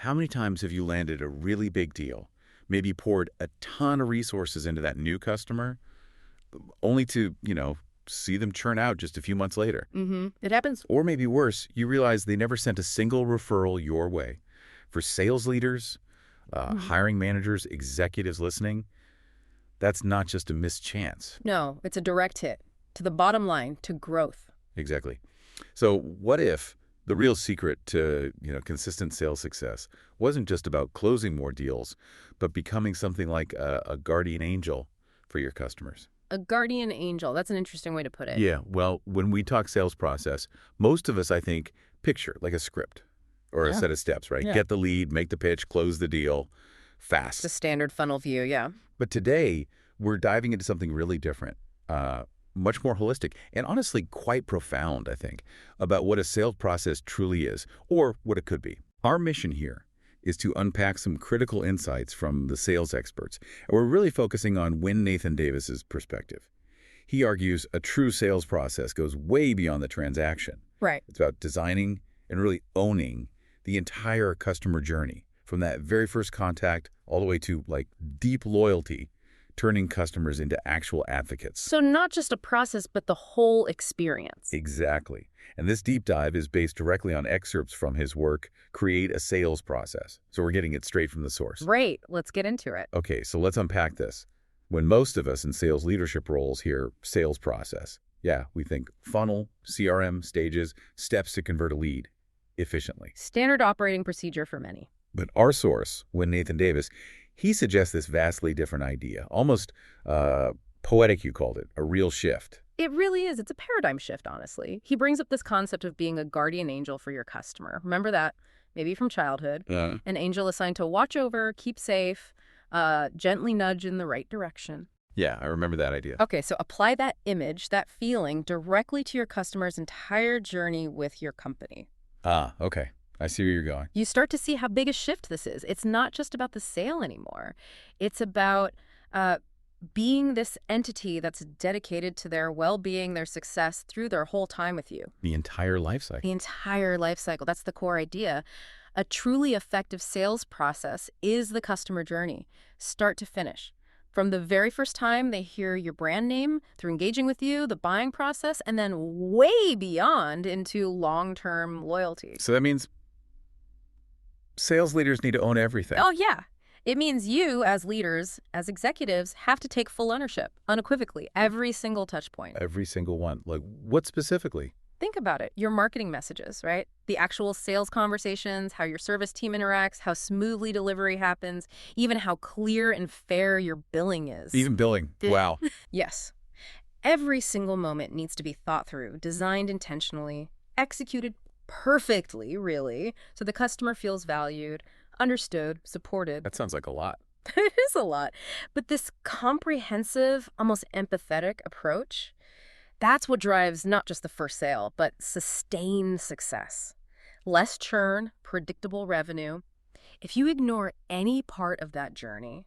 How many times have you landed a really big deal, maybe poured a ton of resources into that new customer, only to, see them churn out just a few months later? It happens. Or maybe worse, you realize they never sent a single referral your way. For sales leaders, hiring managers, executives listening, that's not just a missed chance. No, it's a direct hit to the bottom line, to growth. Exactly. So what if the real secret to, consistent sales success wasn't just about closing more deals, but becoming something like a guardian angel for your customers? A guardian angel. That's an interesting way to put it. Yeah, well, when we talk sales process, most of us, I think, picture like a script or a set of steps, right? Yeah. Get the lead, make the pitch, close the deal, fast. It's a standard funnel view, yeah. But today, we're diving into something really different, much more holistic, and honestly quite profound, I think, about what a sales process truly is, or what it could be. Our mission here is to unpack some critical insights from the sales experts, and we're really focusing on Win Nathan Davis's perspective. He argues a true sales process goes way beyond the transaction. Right. It's about designing and really owning the entire customer journey, from that very first contact all the way to deep loyalty, turning customers into actual advocates. So not just a process, but the whole experience. Exactly. And this deep dive is based directly on excerpts from his work, Create a Sales Process. So we're getting it straight from the source. Right. Let's get into it. Okay, so let's unpack this. When most of us in sales leadership roles hear sales process, we think funnel, CRM, stages, steps to convert a lead efficiently. Standard operating procedure for many. But our source, Win Nathan Davis, he suggests this vastly different idea, almost poetic, you called it, a real shift. It really is. It's a paradigm shift, honestly. He brings up this concept of being a guardian angel for your customer. Remember that? Maybe from childhood. Yeah. An angel assigned to watch over, keep safe, gently nudge in the right direction. Yeah, I remember that idea. Okay, so apply that image, that feeling, directly to your customer's entire journey with your company. Okay. I see where you're going. You start to see how big a shift this is. It's not just about the sale anymore. It's about being this entity that's dedicated to their well-being, their success through their whole time with you. The entire life cycle. The entire life cycle. That's the core idea. A truly effective sales process is the customer journey, start to finish. From the very first time they hear your brand name, through engaging with you, the buying process, and then way beyond into long-term loyalty. So that means sales leaders need to own everything. Oh, yeah. It means you, as leaders, as executives, have to take full ownership, unequivocally, every single touch point. Every single one. What specifically? Think about it. Your marketing messages, right? The actual sales conversations, how your service team interacts, how smoothly delivery happens, even how clear and fair your billing is. Even billing. Wow. Yes. Every single moment needs to be thought through, designed intentionally, executed perfectly, really, so the customer feels valued, understood, supported. That sounds like a lot. It is a lot. But this comprehensive, almost empathetic approach, that's what drives not just the first sale, but sustained success. Less churn, predictable revenue. If you ignore any part of that journey,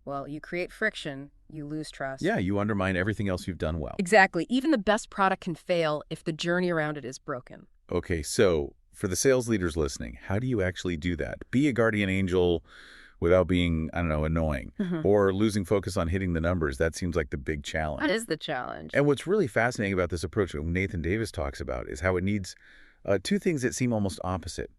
well, you create friction, you lose trust. Yeah, you undermine everything else you've done well. Exactly. Even the best product can fail if the journey around it is broken. Okay, so for the sales leaders listening, how do you actually do that? Be a guardian angel without being, annoying or losing focus on hitting the numbers. That seems like the big challenge. That is the challenge. And what's really fascinating about this approach that Nathan Davis talks about is how it needs two things that seem almost opposite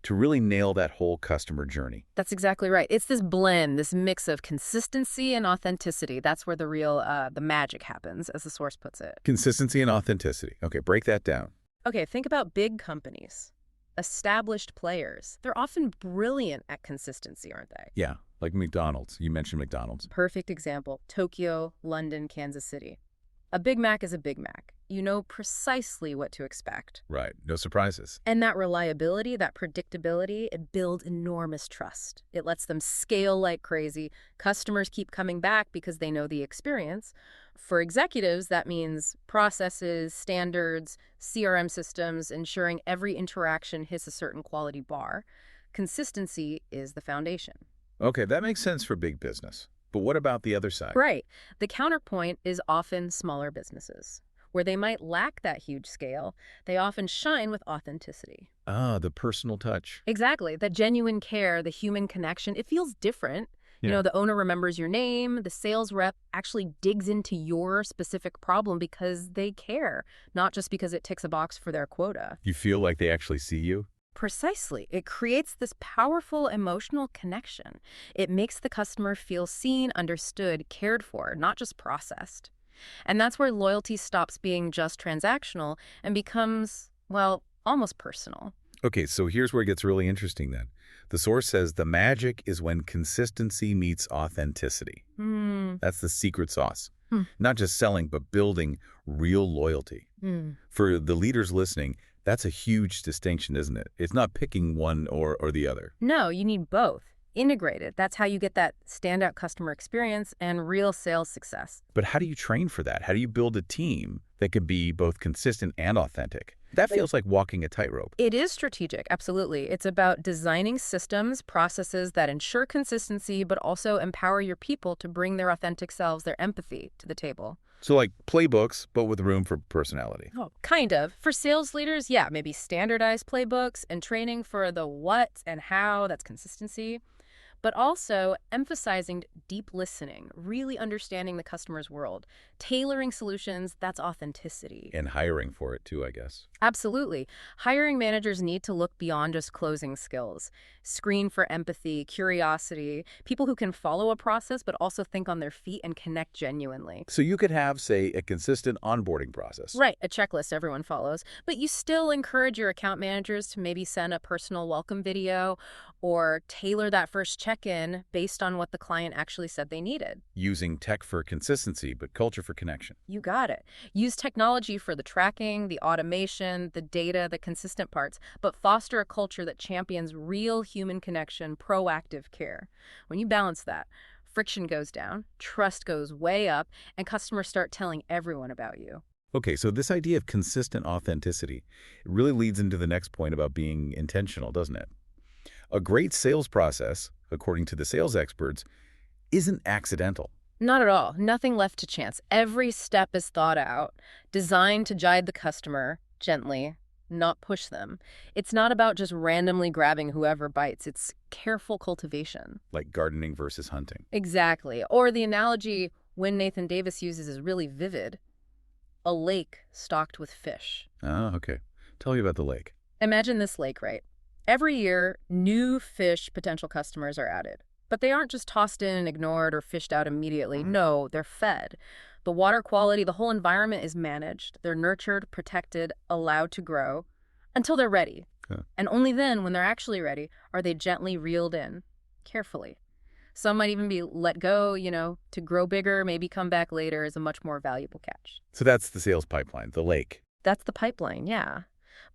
to really nail that whole customer journey. That's exactly right. It's this blend, this mix of consistency and authenticity. That's where the real, the magic happens, as the source puts it. Consistency and authenticity. Okay, break that down. Okay, think about big companies, established players. They're often brilliant at consistency, aren't they? Yeah, like McDonald's. You mentioned McDonald's. Perfect example, Tokyo, London, Kansas City. A Big Mac is a Big Mac. You know precisely what to expect. Right, no surprises. And that reliability, that predictability, it builds enormous trust. It lets them scale like crazy. Customers keep coming back because they know the experience. For executives, that means processes, standards, CRM systems, ensuring every interaction hits a certain quality bar. Consistency is the foundation. Okay, that makes sense for big business. But what about the other side? Right. The counterpoint is often smaller businesses, where they might lack that huge scale, they often shine with authenticity. Ah, the personal touch. Exactly. That genuine care, the human connection, it feels different. Yeah. The owner remembers your name, the sales rep actually digs into your specific problem because they care, not just because it ticks a box for their quota. You feel like they actually see you? Precisely. It creates this powerful emotional connection. It makes the customer feel seen, understood, cared for, not just processed. And that's where loyalty stops being just transactional and becomes, well, almost personal. Okay, so here's where it gets really interesting then. The source says the magic is when consistency meets authenticity. Hmm. That's the secret sauce. Hmm. Not just selling, but building real loyalty. Hmm. For the leaders listening, that's a huge distinction, isn't it? It's not picking one or the other. No, you need both. Integrated. That's how you get that standout customer experience and real sales success. But how do you train for that? How do you build a team that can be both consistent and authentic? That feels like walking a tightrope. It is strategic, absolutely. It's about designing systems, processes that ensure consistency, but also empower your people to bring their authentic selves, their empathy to the table. So like playbooks, but with room for personality. Oh, kind of. For sales leaders, yeah, maybe standardized playbooks and training for the what and how, that's consistency. But also emphasizing deep listening, really understanding the customer's world, tailoring solutions, that's authenticity. And hiring for it too, I guess. Absolutely. Hiring managers need to look beyond just closing skills, screen for empathy, curiosity, people who can follow a process but also think on their feet and connect genuinely. So you could have, say, a consistent onboarding process. Right, a checklist everyone follows, but you still encourage your account managers to maybe send a personal welcome video or tailor that first check-in based on what the client actually said they needed. Using tech for consistency, but culture for connection. You got it. Use technology for the tracking, the automation, the data, the consistent parts, but foster a culture that champions real human connection, proactive care. When you balance that, friction goes down, trust goes way up, and customers start telling everyone about you. Okay, so this idea of consistent authenticity really leads into the next point about being intentional, doesn't it? A great sales process, according to the sales experts, isn't accidental. Not at all. Nothing left to chance. Every step is thought out, designed to guide the customer gently, not push them. It's not about just randomly grabbing whoever bites. It's careful cultivation. Like gardening versus hunting. Exactly. Or the analogy Nathan Davis uses is really vivid. A lake stocked with fish. Oh, okay. Tell me about the lake. Imagine this lake, right? Every year, new fish potential customers are added. But they aren't just tossed in and ignored or fished out immediately. No, they're fed. The water quality, the whole environment is managed. They're nurtured, protected, allowed to grow until they're ready. Huh. And only then, when they're actually ready, are they gently reeled in, carefully. Some might even be let go, to grow bigger, maybe come back later as a much more valuable catch. So that's the sales pipeline, the lake. That's the pipeline, yeah.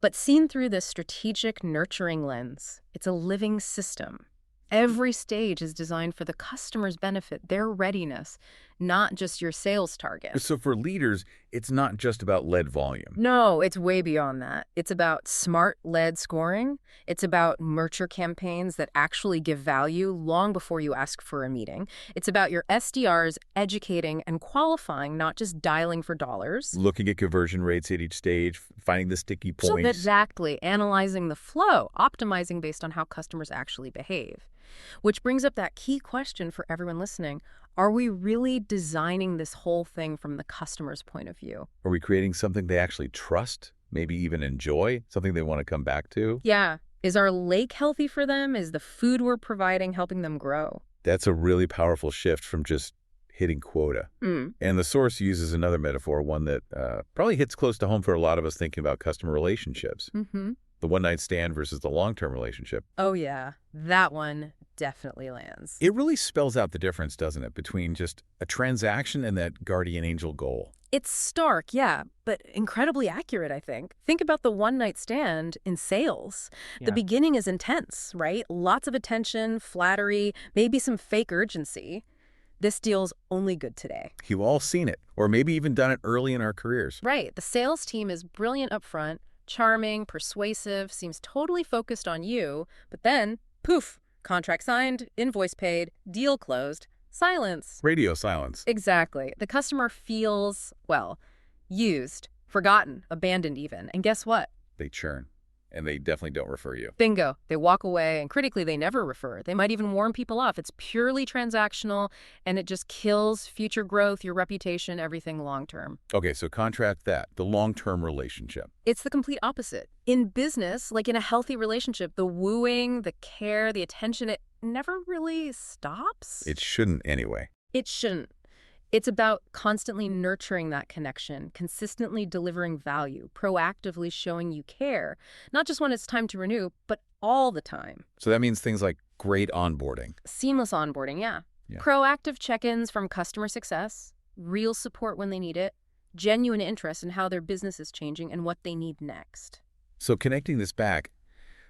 But seen through this strategic, nurturing lens, it's a living system. Every stage is designed for the customer's benefit, their readiness, not just your sales target. So for leaders, it's not just about lead volume. No, it's way beyond that. It's about smart lead scoring. It's about nurture campaigns that actually give value long before you ask for a meeting. It's about your SDRs educating and qualifying, not just dialing for dollars. Looking at conversion rates at each stage, finding the sticky points. So exactly. Analyzing the flow, optimizing based on how customers actually behave. Which brings up that key question for everyone listening. Are we really designing this whole thing from the customer's point of view? Are we creating something they actually trust, maybe even enjoy, something they want to come back to? Yeah. Is our lake healthy for them? Is the food we're providing helping them grow? That's a really powerful shift from just hitting quota. And the source uses another metaphor, one that probably hits close to home for a lot of us thinking about customer relationships. The one-night stand versus the long-term relationship. Oh, yeah. That one definitely lands. It really spells out the difference, doesn't it, between just a transaction and that guardian angel goal. It's stark, yeah, but incredibly accurate, I think. Think about the one-night stand in sales. Yeah. The beginning is intense, right? Lots of attention, flattery, maybe some fake urgency. This deal's only good today. You've all seen it, or maybe even done it early in our careers. Right. The sales team is brilliant up front, charming, persuasive, seems totally focused on you, but then, poof, contract signed, invoice paid, deal closed, silence. Radio silence. Exactly. The customer feels, well, used, forgotten, abandoned even. And guess what? They churn, and they definitely don't refer you. Bingo. They walk away, and critically, they never refer. They might even warn people off. It's purely transactional, and it just kills future growth, your reputation, everything long-term. Okay, so contrast that, the long-term relationship. It's the complete opposite. In business, like in a healthy relationship, the wooing, the care, the attention, it never really stops. It shouldn't anyway. It shouldn't. It's about constantly nurturing that connection, consistently delivering value, proactively showing you care, not just when it's time to renew, but all the time. So that means things like great onboarding. Seamless onboarding, yeah. Yeah. Proactive check-ins from customer success, real support when they need it, genuine interest in how their business is changing and what they need next. So connecting this back,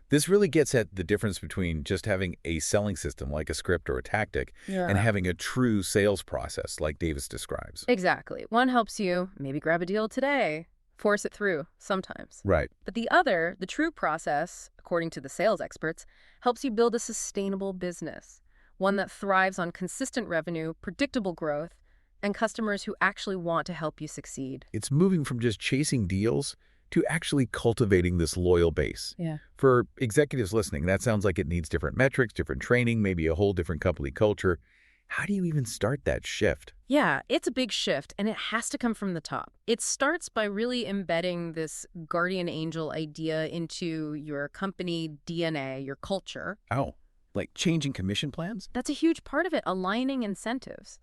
this really gets at the difference between just having a selling system like a script or a tactic and having a true sales process like Davis describes. Exactly. One helps you maybe grab a deal today, force it through sometimes. Right. But the other, the true process, according to the sales experts, helps you build a sustainable business, one that thrives on consistent revenue, predictable growth, and customers who actually want to help you succeed. It's moving from just chasing deals to actually cultivating this loyal base. Yeah. For executives listening, that sounds like it needs different metrics, different training, maybe a whole different company culture. How do you even start that shift? Yeah, it's a big shift, and it has to come from the top. It starts by really embedding this guardian angel idea into your company DNA, your culture. Oh, like changing commission plans? That's a huge part of it, aligning incentives.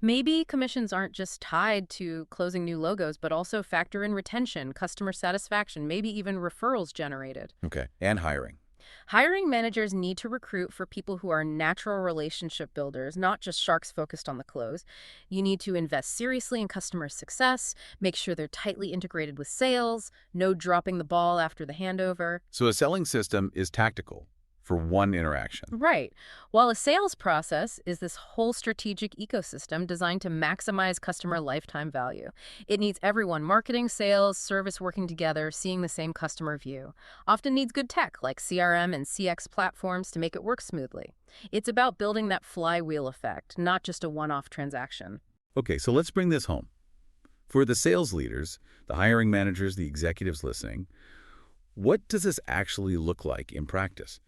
Maybe commissions aren't just tied to closing new logos, but also factor in retention, customer satisfaction, maybe even referrals generated. Okay, and hiring. Hiring managers need to recruit for people who are natural relationship builders, not just sharks focused on the close. You need to invest seriously in customer success, make sure they're tightly integrated with sales, no dropping the ball after the handover. So a selling system is tactical for one interaction. Right. While a sales process is this whole strategic ecosystem designed to maximize customer lifetime value. It needs everyone, marketing, sales, service working together, seeing the same customer view. Often needs good tech like CRM and CX platforms to make it work smoothly. It's about building that flywheel effect, not just a one-off transaction. Okay, so let's bring this home. For the sales leaders, the hiring managers, the executives listening, what does this actually look like in practice?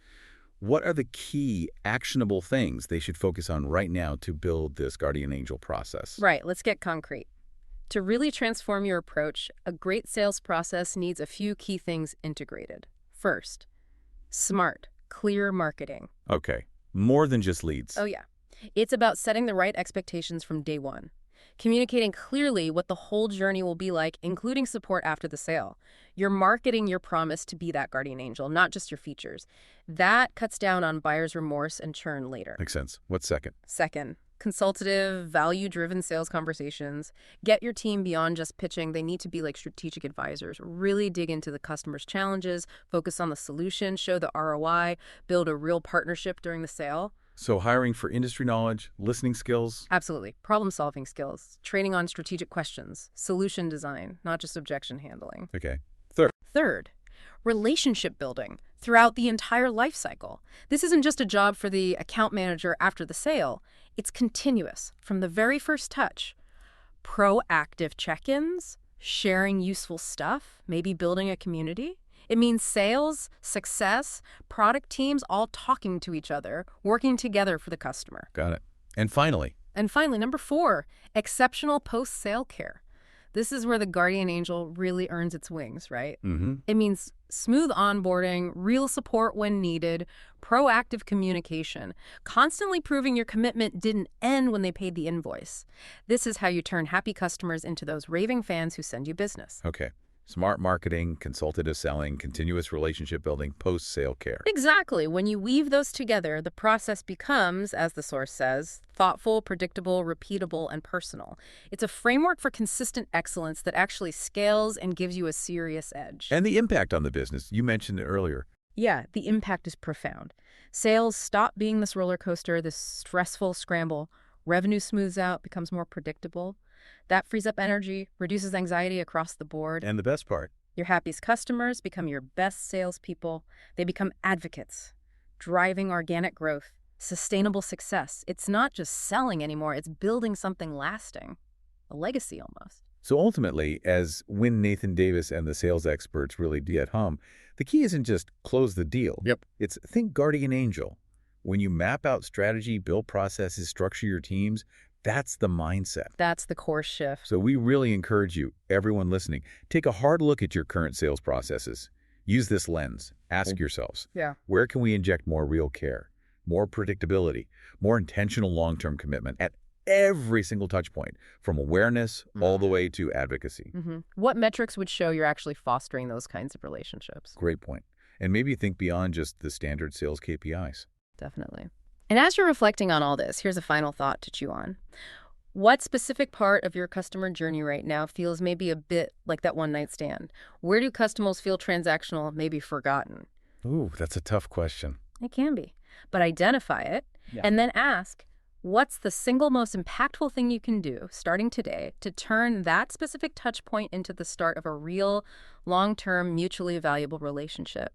What are the key actionable things they should focus on right now to build this guardian angel process? Right, let's get concrete. To really transform your approach, a great sales process needs a few key things integrated. First, smart, clear marketing. Okay, more than just leads. Oh yeah. It's about setting the right expectations from day one. Communicating clearly what the whole journey will be like, including support after the sale. You're marketing your promise to be that guardian angel, not just your features. That cuts down on buyer's remorse and churn later. Makes sense. What's second? Second, consultative, value-driven sales conversations. Get your team beyond just pitching. They need to be like strategic advisors. Really dig into the customer's challenges, focus on the solution, show the ROI, build a real partnership during the sale. So hiring for industry knowledge, listening skills. Absolutely. Problem-solving skills, training on strategic questions, solution design, not just objection handling. Okay. Third, relationship building throughout the entire life cycle. This isn't just a job for the account manager after the sale. It's continuous from the very first touch. Proactive check-ins, sharing useful stuff, maybe building a community. It means sales, success, product teams all talking to each other, working together for the customer. Got it. And finally, number 4, exceptional post-sale care. This is where the guardian angel really earns its wings, right? It means smooth onboarding, real support when needed, proactive communication, constantly proving your commitment didn't end when they paid the invoice. This is how you turn happy customers into those raving fans who send you business. Okay. Smart marketing, consultative selling, continuous relationship building, post-sale care. Exactly. When you weave those together, the process becomes, as the source says, thoughtful, predictable, repeatable, and personal. It's a framework for consistent excellence that actually scales and gives you a serious edge. And the impact on the business, you mentioned it earlier. Yeah, the impact is profound. Sales stop being this roller coaster, this stressful scramble. Revenue smooths out, becomes more predictable. That frees up energy, reduces anxiety across the board. And the best part, your happiest customers become your best salespeople. They become advocates, driving organic growth, sustainable success. It's not just selling anymore, it's building something lasting, a legacy almost. So ultimately, as when Nathan Davis and the sales experts really did at home, the key isn't just close the deal. Yep. It's think guardian angel. When you map out strategy, build processes, structure your teams, that's the mindset. That's the core shift. So we really encourage you, everyone listening, take a hard look at your current sales processes. Use this lens. Ask yourselves, Yeah. where can we inject more real care, more predictability, more intentional long-term commitment at every single touch point, from awareness all the way to advocacy? What metrics would show you're actually fostering those kinds of relationships? Great point. And maybe think beyond just the standard sales KPIs. Definitely. And as you're reflecting on all this, here's a final thought to chew on. What specific part of your customer journey right now feels maybe a bit like that one-night stand? Where do customers feel transactional, maybe forgotten? Ooh, that's a tough question. It can be. But identify it and then ask, what's the single most impactful thing you can do starting today to turn that specific touch point into the start of a real, long-term, mutually valuable relationship?